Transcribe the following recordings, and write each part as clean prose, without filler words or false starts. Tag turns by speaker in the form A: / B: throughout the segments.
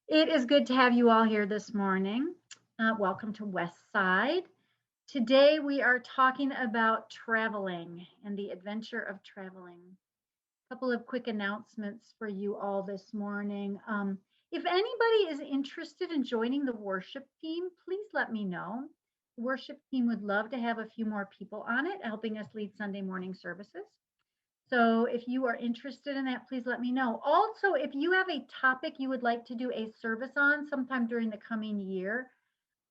A: It is good to have you all here this morning. Welcome to West Side. Today we are talking about traveling and the adventure of traveling. A couple of quick announcements for you all this morning. If anybody is interested in joining the worship team, please let me know. The worship team would love to have a few more people on it, helping us lead Sunday morning services. So if you are interested in that, please let me know. Also, if you have a topic you would like to do a service on sometime during the coming year,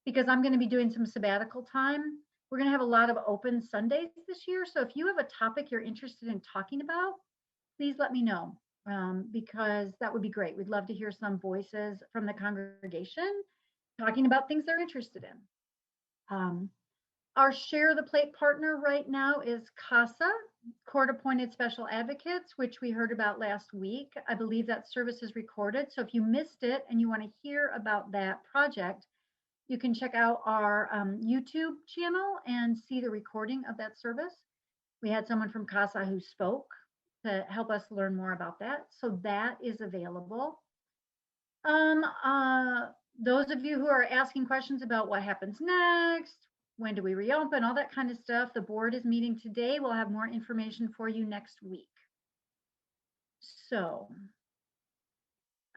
A: because I'm going to be doing some sabbatical time, we're going to have a lot of open Sundays this year. So if you have a topic you're interested in talking about, please let me know, because that would be great. We'd love to hear some voices from the congregation talking about things they're interested in. Our Share the Plate partner right now is CASA, Court Appointed Special Advocates, which we heard about last week. I believe that service is recorded. So if you missed it and you want to hear about that project, you can check out our YouTube channel and see the recording of that service. We had someone from CASA who spoke to help us learn more about that. So that is available. Those of you who are asking questions about what happens next, when do we reopen, all that kind of stuff, the board is meeting today. We'll have more information for you next week. So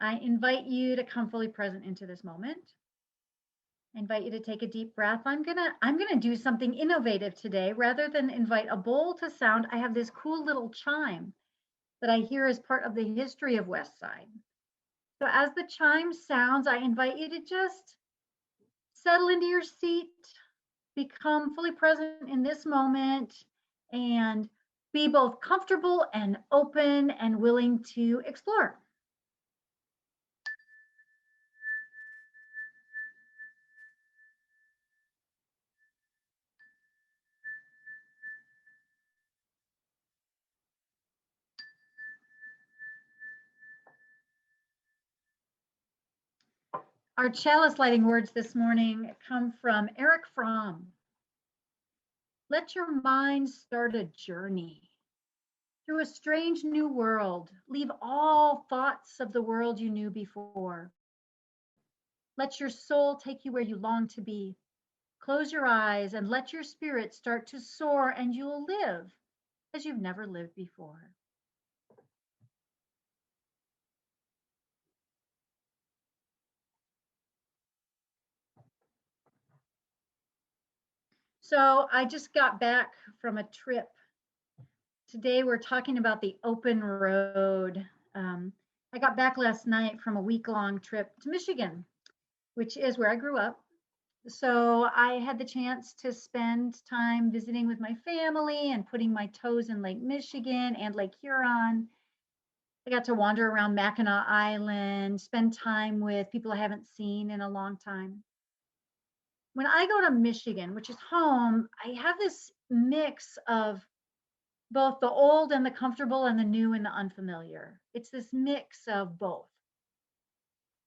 A: I invite you to come fully present into this moment. I invite you to take a deep breath. I'm gonna do something innovative today. Rather than invite a bowl to sound, I have this cool little chime that I hear as part of the history of West Side. So as the chime sounds, I invite you to just settle into your seat, become fully present in this moment, and be both comfortable and open and willing to explore. Our chalice lighting words this morning come from Eric Fromm. Let your mind start a journey through a strange new world. Leave all thoughts of the world you knew before. Let your soul take you where you long to be. Close your eyes and let your spirit start to soar, and you'll live as you've never lived before. So I just got back from a trip. Today we're talking about the open road. I got back last night from a week-long trip to Michigan, which is where I grew up. So I had the chance to spend time visiting with my family and putting my toes in Lake Michigan and Lake Huron. I got to wander around Mackinac Island, spend time with people I haven't seen in a long time. When I go to Michigan, which is home, I have this mix of both the old and the comfortable and the new and the unfamiliar. It's this mix of both.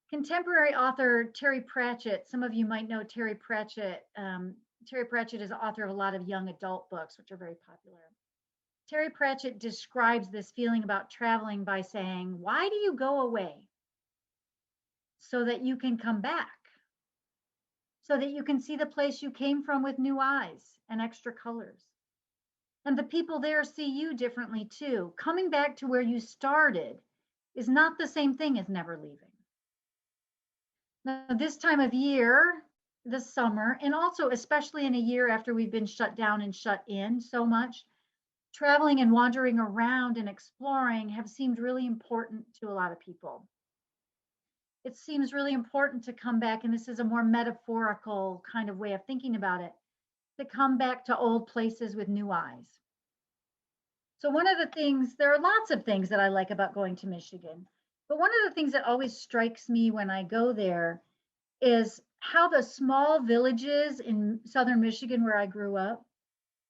A: Contemporary author Terry Pratchett, some of you might know Terry Pratchett. Terry Pratchett is the author of a lot of young adult books, which are very popular. Terry Pratchett describes this feeling about traveling by saying, why do you go away? So that you can come back, so that you can see the place you came from with new eyes and extra colors. And the people there see you differently too. Coming back to where you started is not the same thing as never leaving. Now, this time of year, the summer, and also especially in a year after we've been shut down and shut in so much, traveling and wandering around and exploring have seemed really important to a lot of people. It seems really important to come back, and this is a more metaphorical kind of way of thinking about it, to come back to old places with new eyes. So one of the things, there are lots of things that I like about going to Michigan, but one of the things that always strikes me when I go there is how the small villages in southern Michigan where I grew up,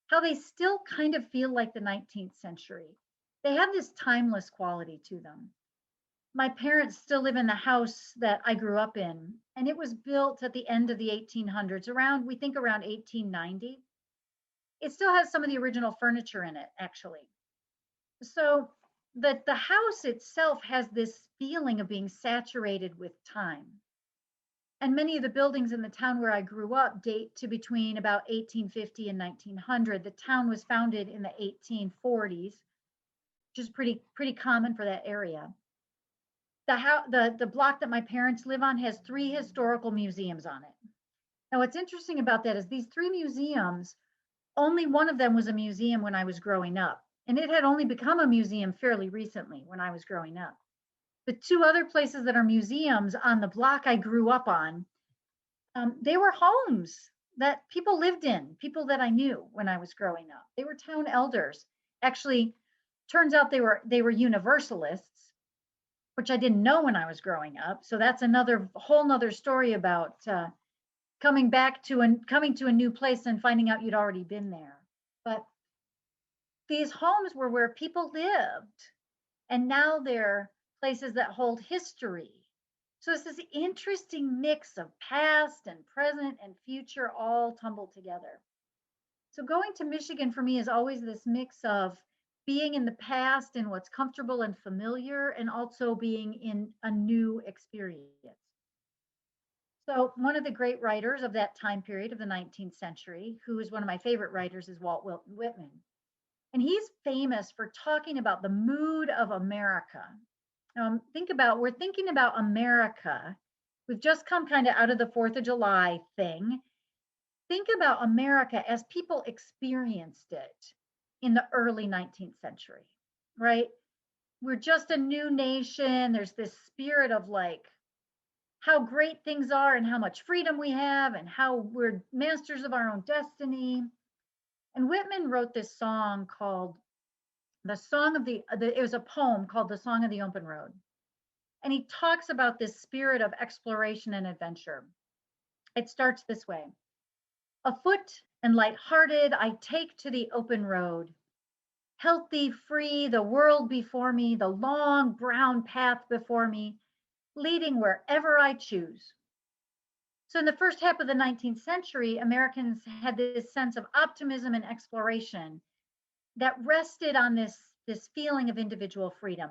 A: how they still kind of feel like the 19th century. They have this timeless quality to them. My parents still live in the house that I grew up in, and it was built at the end of the 1800s, we think around 1890. It still has some of the original furniture in it, actually. So the house itself has this feeling of being saturated with time. And many of the buildings in the town where I grew up date to between about 1850 and 1900. The town was founded in the 1840s, which is pretty common for that area. The block that my parents live on has 3 historical museums on it. Now, what's interesting about that is these 3 museums, only one of them was a museum when I was growing up, and it had only become a museum fairly recently when I was growing up. The 2 other places that are museums on the block I grew up on, they were homes that people lived in, people that I knew when I was growing up. They were town elders. Actually, turns out they were universalists, which I didn't know when I was growing up. So that's another whole nother story about coming to a new place and finding out you'd already been there. But these homes were where people lived, and now they're places that hold history. So it's this interesting mix of past and present and future all tumbled together. So going to Michigan for me is always this mix of being in the past and what's comfortable and familiar, and also being in a new experience. So one of the great writers of that time period of the 19th century, who is one of my favorite writers, is Walt Whitman. And he's famous for talking about the mood of America. We're thinking about America. We've just come kind of out of the 4th of July thing. Think about America as people experienced it in the early 19th century, right? We're just a new nation. There's this spirit of like how great things are and how much freedom we have and how we're masters of our own destiny. And Whitman wrote this song called the Song of it was a poem called The Song of the Open Road. And he talks about this spirit of exploration and adventure. It starts this way: afoot and light-hearted, I take to the open road. Healthy, free, the world before me, the long brown path before me, leading wherever I choose. So in the first half of the 19th century, Americans had this sense of optimism and exploration that rested on this feeling of individual freedom.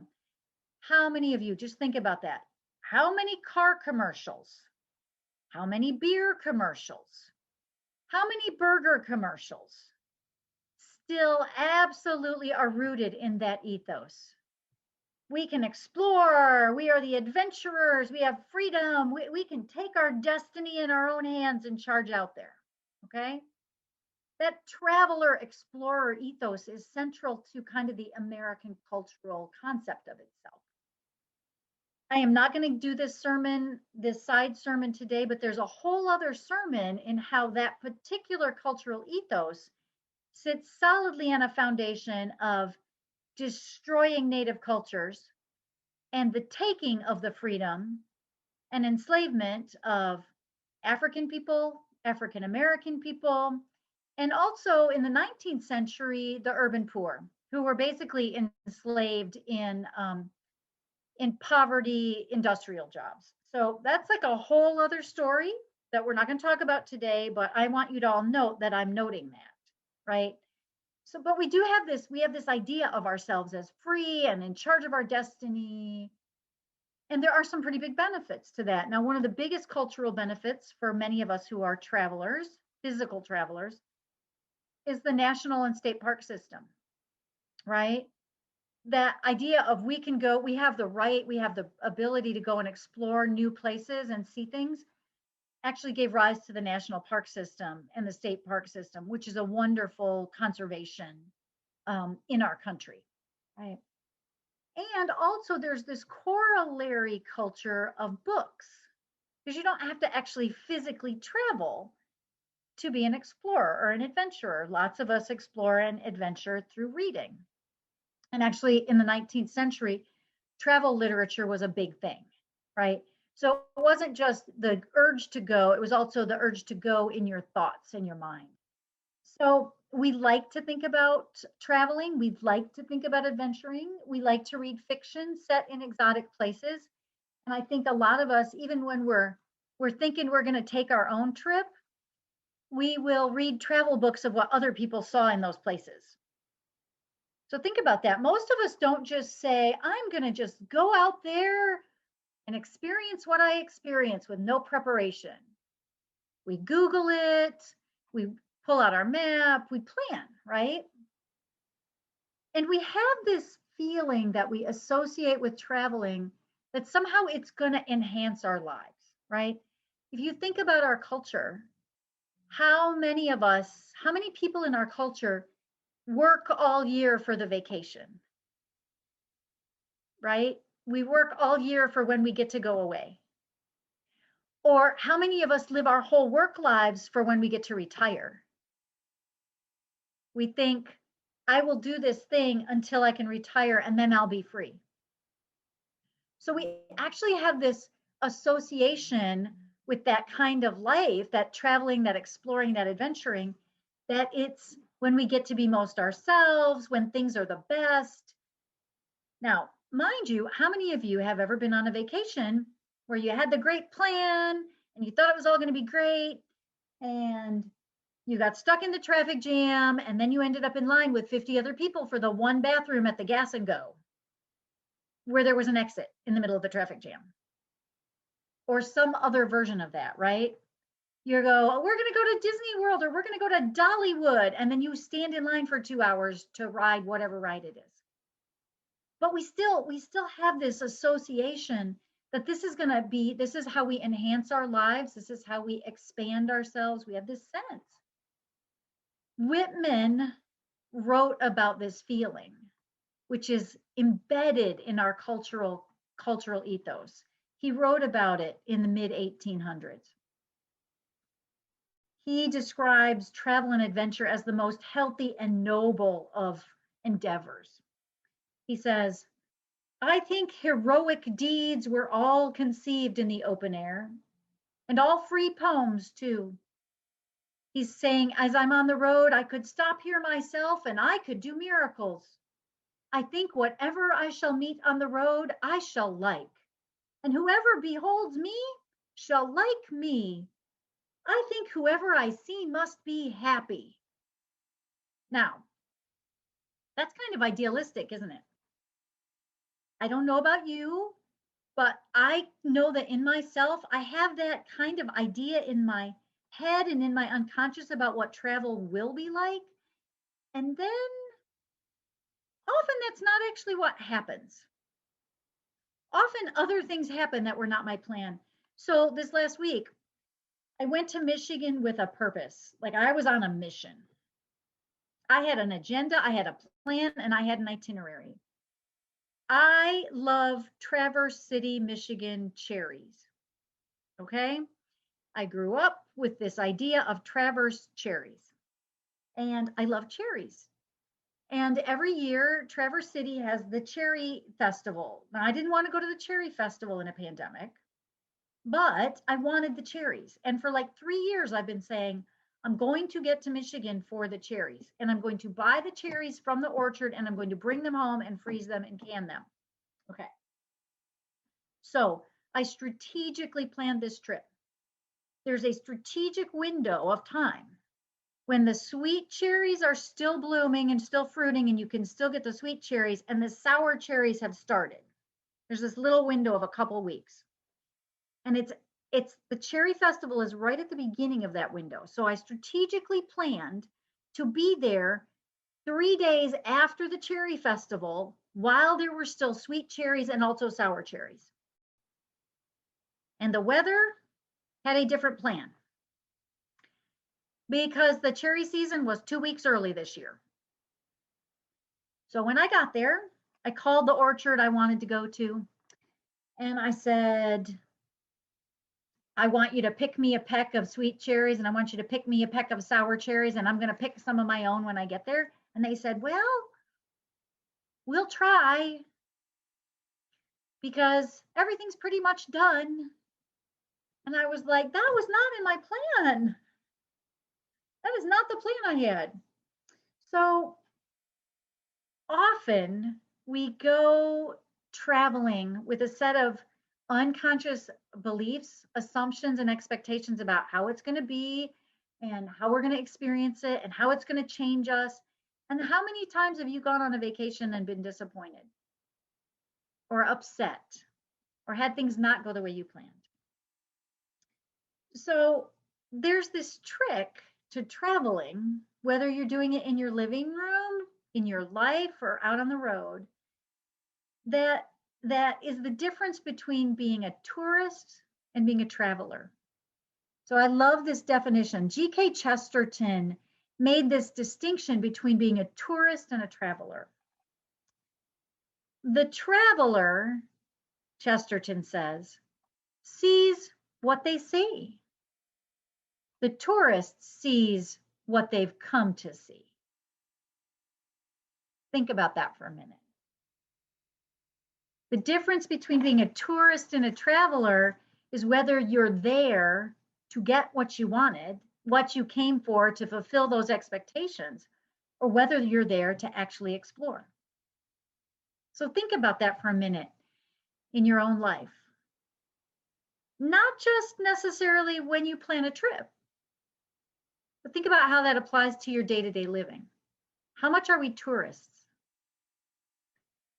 A: How many of you, just think about that, how many car commercials, how many beer commercials, how many burger commercials still absolutely are rooted in that ethos? We can explore, we are the adventurers, we have freedom, we can take our destiny in our own hands and charge out there, okay? That traveler explorer ethos is central to kind of the American cultural concept of itself. I am not going to do this side sermon today, but there's a whole other sermon in how that particular cultural ethos sits solidly on a foundation of destroying native cultures and the taking of the freedom and enslavement of African people, African American people, and also in the 19th century, the urban poor, who were basically enslaved in poverty industrial jobs. So that's like a whole other story that we're not going to talk about today, but I want you to all note that I'm noting that, right? So, but we have this idea of ourselves as free and in charge of our destiny. And there are some pretty big benefits to that. Now, one of the biggest cultural benefits for many of us who are travelers, physical travelers, is the national and state park system, right? That idea of we have the ability to go and explore new places and see things, actually gave rise to the national park system and the state park system, which is a wonderful conservation in our country, right? And also there's this corollary culture of books, because you don't have to actually physically travel to be an explorer or an adventurer. Lots of us explore and adventure through reading. And actually, in the 19th century, travel literature was a big thing, right? So it wasn't just the urge to go, it was also the urge to go in your thoughts and your mind. So we like to think about traveling, we like to think about adventuring, we like to read fiction set in exotic places. And I think a lot of us, even when we're thinking we're going to take our own trip, we will read travel books of what other people saw in those places. So think about that. Most of us don't just say, I'm going to just go out there and experience what I experience with no preparation. We Google it, we pull out our map, we plan, right? And we have this feeling that we associate with traveling that somehow it's going to enhance our lives, right? If you think about our culture, how many of us, how many people in our culture work all year for the vacation, right? We work all year for when we get to go away. Or how many of us live our whole work lives for when we get to retire? We think, I will do this thing until I can retire and then I'll be free. So we actually have this association with that kind of life, that traveling, that exploring, that adventuring, that it's when we get to be most ourselves, when things are the best. Now, mind you, how many of you have ever been on a vacation where you had the great plan and you thought it was all going to be great and you got stuck in the traffic jam and then you ended up in line with 50 other people for the one bathroom at the Gas and Go where there was an exit in the middle of the traffic jam or some other version of that, right? You go, oh, we're going to go to Disney World or we're going to go to Dollywood. And then you stand in line for 2 hours to ride whatever ride it is. But we still have this association that this is going to be, this is how we enhance our lives. This is how we expand ourselves. We have this sense. Whitman wrote about this feeling, which is embedded in our cultural ethos. He wrote about it in the mid 1800s. He describes travel and adventure as the most healthy and noble of endeavors. He says, I think heroic deeds were all conceived in the open air, and all free poems too. He's saying, as I'm on the road, I could stop here myself and I could do miracles. I think whatever I shall meet on the road, I shall like. And whoever beholds me shall like me. I think whoever I see must be happy. Now, that's kind of idealistic, isn't it? I don't know about you, but I know that in myself, I have that kind of idea in my head and in my unconscious about what travel will be like. And then often that's not actually what happens. Often other things happen that were not my plan. So this last week, I went to Michigan with a purpose. Like I was on a mission. I had an agenda, I had a plan, and I had an itinerary. I love Traverse City, Michigan cherries. Okay. I grew up with this idea of Traverse cherries, and I love cherries. And every year, Traverse City has the cherry festival. Now, I didn't want to go to the cherry festival in a pandemic, but I wanted the cherries. And for like 3 years, I've been saying, I'm going to get to Michigan for the cherries, and I'm going to buy the cherries from the orchard, and I'm going to bring them home and freeze them and can them. Okay. So I strategically planned this trip. There's a strategic window of time when the sweet cherries are still blooming and still fruiting, and you can still get the sweet cherries, and the sour cherries have started. There's this little window of a couple weeks. And it's the cherry festival is right at the beginning of that window. So I strategically planned to be there 3 days after the cherry festival while there were still sweet cherries and also sour cherries. And the weather had a different plan because the cherry season was 2 weeks early this year. So when I got there, I called the orchard I wanted to go to, and I said, I want you to pick me a peck of sweet cherries, and I want you to pick me a peck of sour cherries, and I'm going to pick some of my own when I get there. And they said, well, we'll try because everything's pretty much done. And I was like, that was not in my plan. That is not the plan I had. So often we go traveling with a set of unconscious beliefs, assumptions, and expectations about how it's going to be and how we're going to experience it and how it's going to change us. And how many times have you gone on a vacation and been disappointed or upset or had things not go the way you planned? So there's this trick to traveling, whether you're doing it in your living room, in your life, or out on the road, that is the difference between being a tourist and being a traveler. So I love this definition. G.K. Chesterton made this distinction between being a tourist and a traveler. The traveler, Chesterton says, sees what they see. The tourist sees what they've come to see. Think about that for a minute. The difference between being a tourist and a traveler is whether you're there to get what you wanted, what you came for to fulfill those expectations, or whether you're there to actually explore. So think about that for a minute in your own life. Not just necessarily when you plan a trip, but think about how that applies to your day-to-day living. How much are we tourists?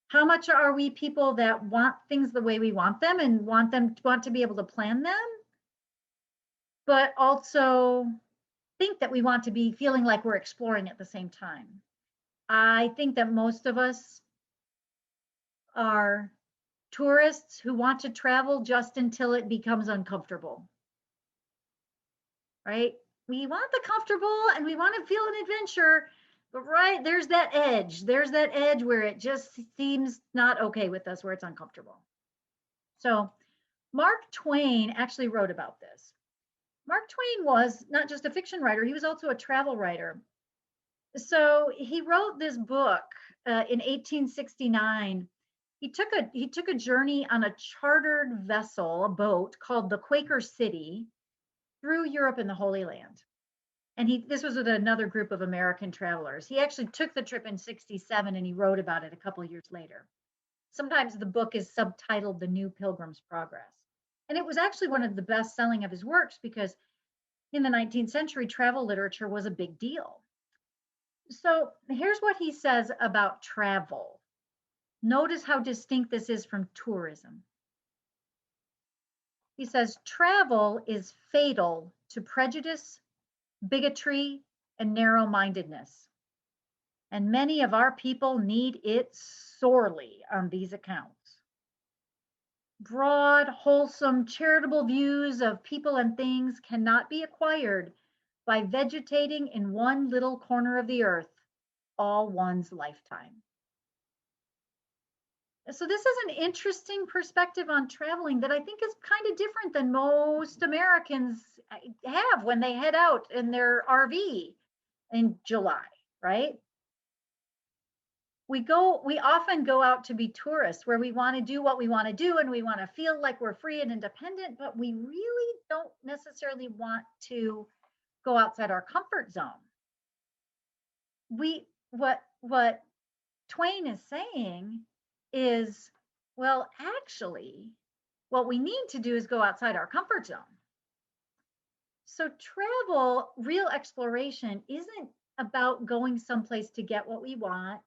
A: How much are we people that want things the way we want them and want to be able to plan them, but also think that we want to be feeling like we're exploring at the same time? I think that most of us are tourists who want to travel just until it becomes uncomfortable, right? We want the comfortable and we want to feel an adventure, but right, there's that edge. There's that edge where it just seems not okay with us, where it's uncomfortable. So Mark Twain actually wrote about this. Mark Twain was not just a fiction writer, he was also a travel writer. So he wrote this book in 1869. He took a journey on a chartered vessel, a boat called the Quaker City, through Europe and the Holy Land. And this was with another group of American travelers. He actually took the trip in 67 and he wrote about it a couple years later. Sometimes the book is subtitled The New Pilgrim's Progress. And it was actually one of the best selling of his works because in the 19th century, travel literature was a big deal. So here's what he says about travel. Notice how distinct this is from tourism. He says, travel is fatal to prejudice, bigotry, and narrow-mindedness. And many of our people need it sorely on these accounts. Broad, wholesome, charitable views of people and things cannot be acquired by vegetating in one little corner of the earth all one's lifetime. So this is an interesting perspective on traveling that I think is kind of different than most Americans have when they head out in their RV in July, right? We often go out to be tourists where we want to do what we want to do and we want to feel like we're free and independent, but we really don't necessarily want to go outside our comfort zone. What Twain is saying is, well, actually, what we need to do is go outside our comfort zone. So travel, real exploration, isn't about going someplace to get what we want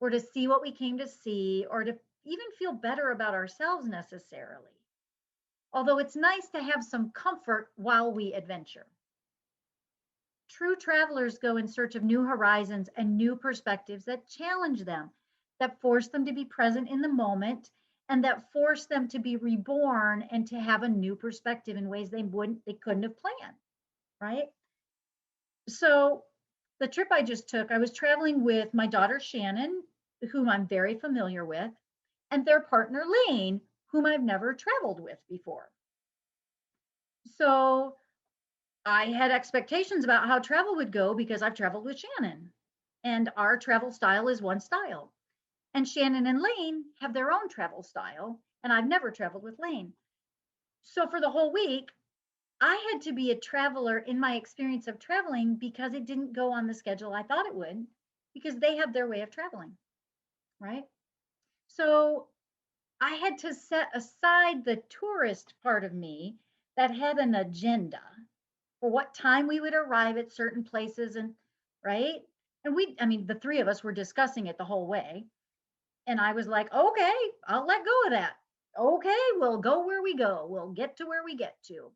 A: or to see what we came to see or to even feel better about ourselves necessarily. Although it's nice to have some comfort while we adventure. True travelers go in search of new horizons and new perspectives that challenge them, that force them to be present in the moment, and that force them to be reborn and to have a new perspective in ways they couldn't have planned, right? So the trip I just took, I was traveling with my daughter Shannon, whom I'm very familiar with, and their partner Lane, whom I've never traveled with before. So I had expectations about how travel would go because I've traveled with Shannon, and our travel style is one style. And Shannon and Lane have their own travel style, and I've never traveled with Lane. So for the whole week, I had to be a traveler in my experience of traveling because it didn't go on the schedule I thought it would, because they have their way of traveling, right? So I had to set aside the tourist part of me that had an agenda for what time we would arrive at certain places, and right? And the three of us were discussing it the whole way. And I was like, okay, I'll let go of that. Okay, we'll go where we go. We'll get to where we get to.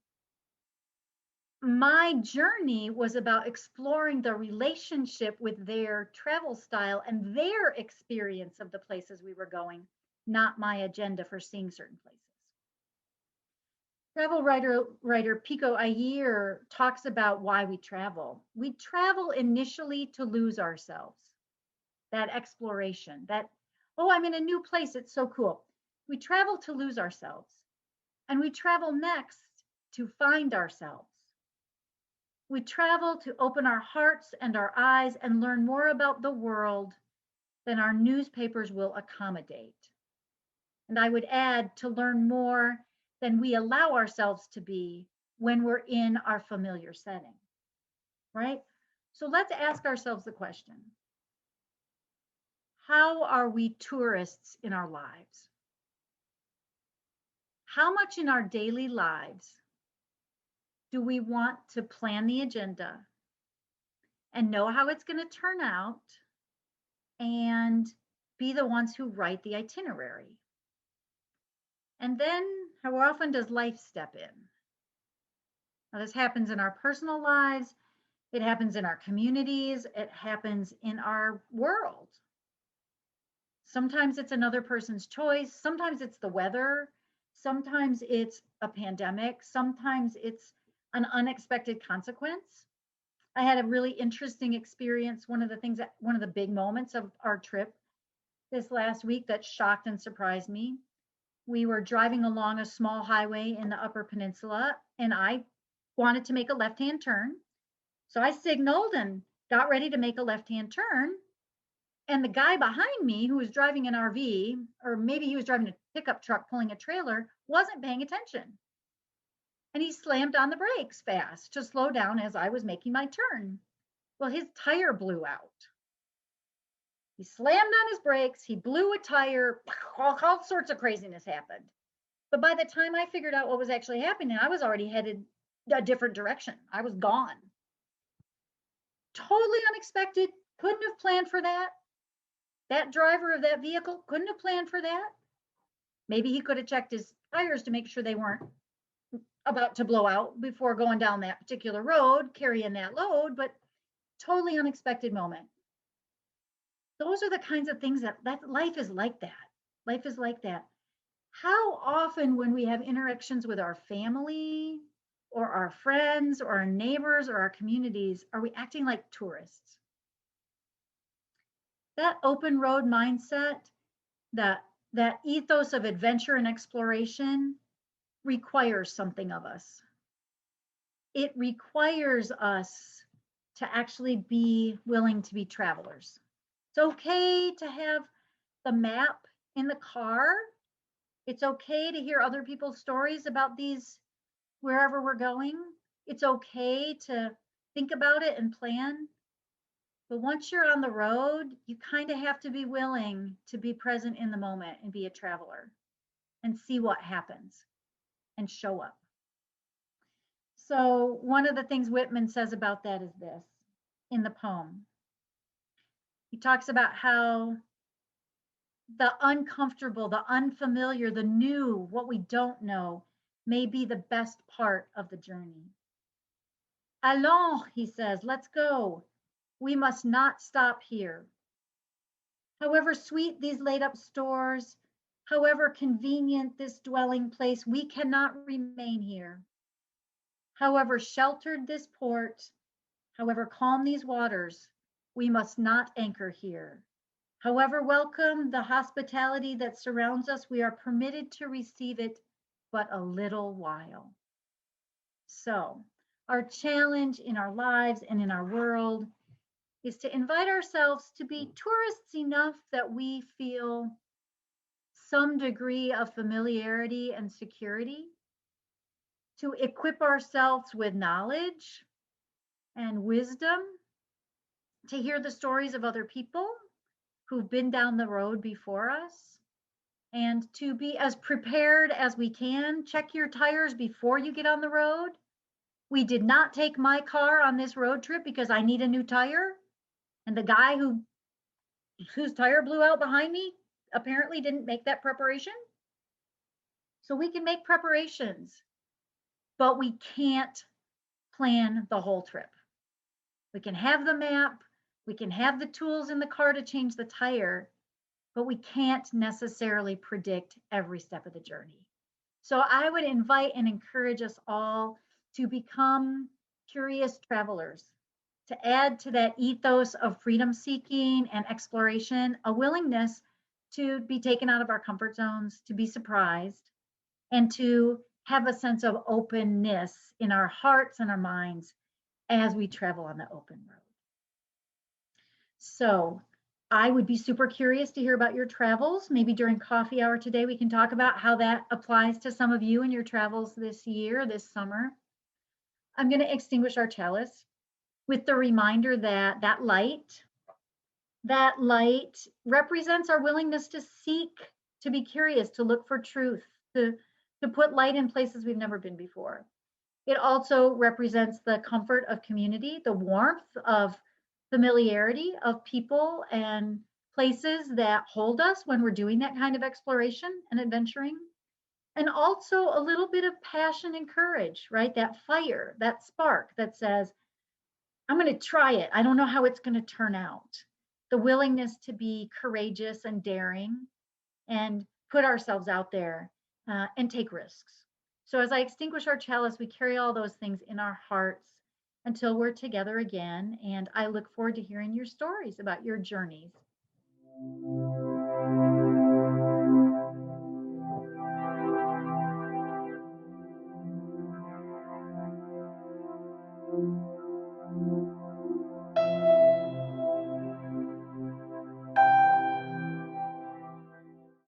A: My journey was about exploring the relationship with their travel style and their experience of the places we were going, not my agenda for seeing certain places. Travel writer Pico Iyer talks about why we travel. We travel initially to lose ourselves. That exploration, that, oh, I'm in a new place, it's so cool. We travel to lose ourselves. And we travel next to find ourselves. We travel to open our hearts and our eyes and learn more about the world than our newspapers will accommodate. And I would add, to learn more than we allow ourselves to be when we're in our familiar setting, right? So let's ask ourselves the question: how are we tourists in our lives? How much in our daily lives do we want to plan the agenda and know how it's going to turn out and be the ones who write the itinerary? And then how often does life step in? Now, this happens in our personal lives, it happens in our communities, it happens in our world. Sometimes it's another person's choice, sometimes it's the weather, sometimes it's a pandemic, sometimes it's an unexpected consequence. I had a really interesting experience. One of the big moments of our trip this last week that shocked and surprised me. We were driving along a small highway in the Upper Peninsula, and I wanted to make a left-hand turn. So I signaled and got ready to make a left-hand turn. And the guy behind me, who was driving an RV, or maybe he was driving a pickup truck pulling a trailer, wasn't paying attention. And he slammed on the brakes fast to slow down as I was making my turn. Well, his tire blew out. He slammed on his brakes, he blew a tire, all sorts of craziness happened. But by the time I figured out what was actually happening, I was already headed a different direction. I was gone. Totally unexpected, couldn't have planned for that. That driver of that vehicle couldn't have planned for that. Maybe he could have checked his tires to make sure they weren't about to blow out before going down that particular road, carrying that load, but totally unexpected moment. Those are the kinds of things that life is like that. Life is like that. How often when we have interactions with our family or our friends or our neighbors or our communities, are we acting like tourists? That open road mindset, that ethos of adventure and exploration requires something of us. It requires us to actually be willing to be travelers. It's okay to have the map in the car. It's okay to hear other people's stories about these wherever we're going. It's okay to think about it and plan. But once you're on the road, you kind of have to be willing to be present in the moment and be a traveler and see what happens and show up. So one of the things Whitman says about that is this in the poem. He talks about how the uncomfortable, the unfamiliar, the new, what we don't know, may be the best part of the journey. Allons, he says, let's go. We must not stop here. However sweet these laid up stores, however convenient this dwelling place, we cannot remain here. However sheltered this port, however calm these waters, we must not anchor here. However welcome the hospitality that surrounds us, we are permitted to receive it but a little while. So, our challenge in our lives and in our world is to invite ourselves to be tourists enough that we feel some degree of familiarity and security, to equip ourselves with knowledge and wisdom, to hear the stories of other people who've been down the road before us, and to be as prepared as we can. Check your tires before you get on the road. We did not take my car on this road trip because I need a new tire. And the guy whose tire blew out behind me apparently didn't make that preparation. So we can make preparations, but we can't plan the whole trip. We can have the map, we can have the tools in the car to change the tire, but we can't necessarily predict every step of the journey. So I would invite and encourage us all to become curious travelers, to add to that ethos of freedom seeking and exploration, a willingness to be taken out of our comfort zones, to be surprised, and to have a sense of openness in our hearts and our minds as we travel on the open road. So I would be super curious to hear about your travels. Maybe during coffee hour today, we can talk about how that applies to some of you and your travels this year, this summer. I'm going to extinguish our chalice with the reminder that that light represents our willingness to seek, to be curious, to look for truth, to put light in places we've never been before. It also represents the comfort of community, the warmth of familiarity of people and places that hold us when we're doing that kind of exploration and adventuring. And also a little bit of passion and courage, right? That fire, that spark that says, I'm going to try it. I don't know how it's going to turn out. The willingness to be courageous and daring and put ourselves out there and take risks. So as I extinguish our chalice, we carry all those things in our hearts until we're together again. And I look forward to hearing your stories about your journeys.